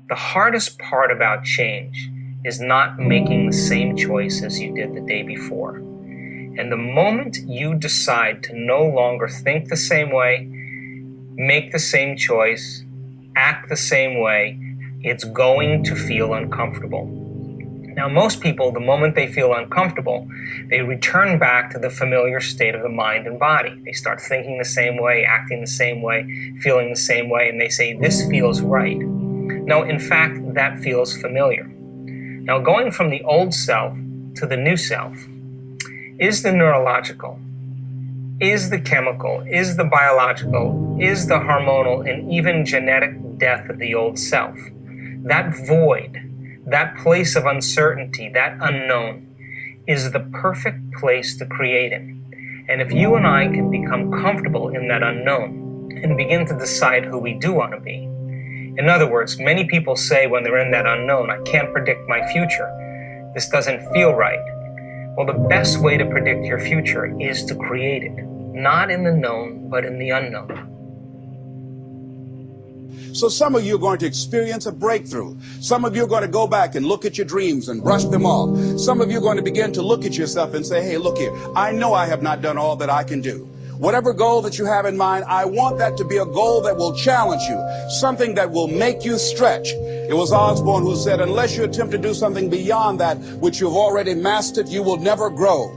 The hardest part about change is not making the same choice as you did the day before. And the moment you decide to no longer think the same way, make the same choice, act the same way, it's going to feel uncomfortable. Now, most people, the moment they feel uncomfortable, they return back to the familiar state of the mind and body. They start thinking the same way, acting the same way, feeling the same way, and they say, this feels right. No, in fact, that feels familiar. Now, going from the old self to the new self is the neurological, is the chemical, is the biological, is the hormonal, and even genetic death of the old self. That void, that place of uncertainty, that unknown, is the perfect place to create in. And if you and I can become comfortable in that unknown and begin to decide who we do want to be. In other words, many people say when they're in that unknown, I can't predict my future. This doesn't feel right. Well, the best way to predict your future is to create it, not in the known, but in the unknown. So some of you are going to experience a breakthrough. Some of you are going to go back and look at your dreams and brush them off. Some of you are going to begin to look at yourself and say, hey, look here, I know I have not done all that I can do. Whatever goal that you have in mind, I want that to be a goal that will challenge you, something that will make you stretch. It was Osborne who said, unless you attempt to do something beyond that which you've already mastered, you will never grow.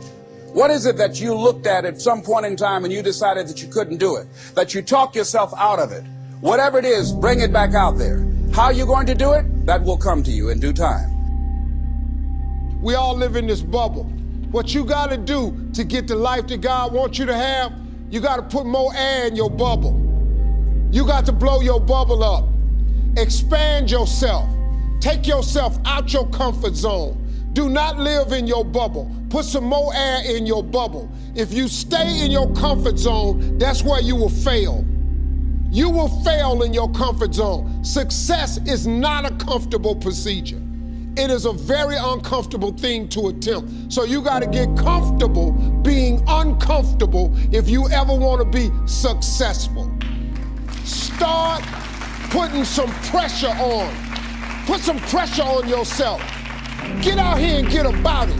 What is it that you looked at some point in time and you decided that you couldn't do it, that you talked yourself out of it? Whatever it is, bring it back out there. How you're going to do it, that will come to you in due time. We all live in this bubble. What you got to do to get the life that God wants you to have, you got to put more air in your bubble. You got to blow your bubble up. Expand yourself. Take yourself out your comfort zone. Do not live in your bubble. Put some more air in your bubble. If you stay in your comfort zone, that's where you will fail. You will fail in your comfort zone. Success is not a comfortable procedure. It is a very uncomfortable thing to attempt. So you got to get comfortable being uncomfortable if you ever want to be successful. Start putting some pressure on. Put some pressure on yourself. Get out here and get about it.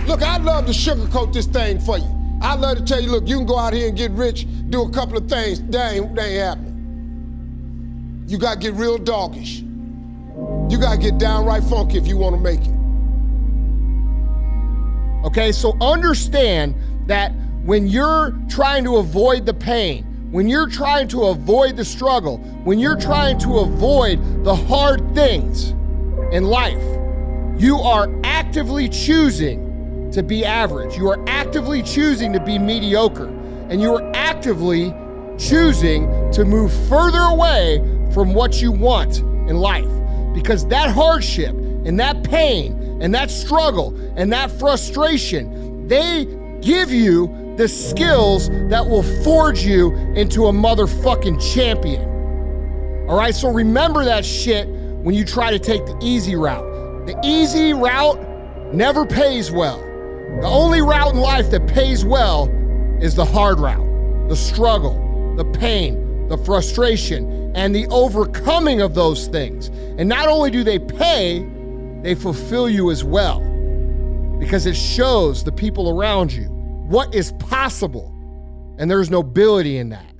Look, I'd love to sugarcoat this thing for you. I'd love to tell you, look, you can go out here and get rich, do a couple of things. That ain't happening. You got to get real doggish. You got to get downright funky if you want to make it. Okay, so understand that when you're trying to avoid the pain, when you're trying to avoid the struggle, when you're trying to avoid the hard things in life, you are actively choosing to be average. You are actively choosing to be mediocre. And you are actively choosing to move further away from what you want in life. Because that hardship and that pain and that struggle and that frustration, they give you the skills that will forge you into a motherfucking champion. All right, so remember that shit when you try to take the easy route. The easy route never pays well. The only route in life that pays well is the hard route, the struggle, the pain, the frustration, and the overcoming of those things. And not only do they pay, they fulfill you as well, because it shows the people around you what is possible, and there's nobility in that.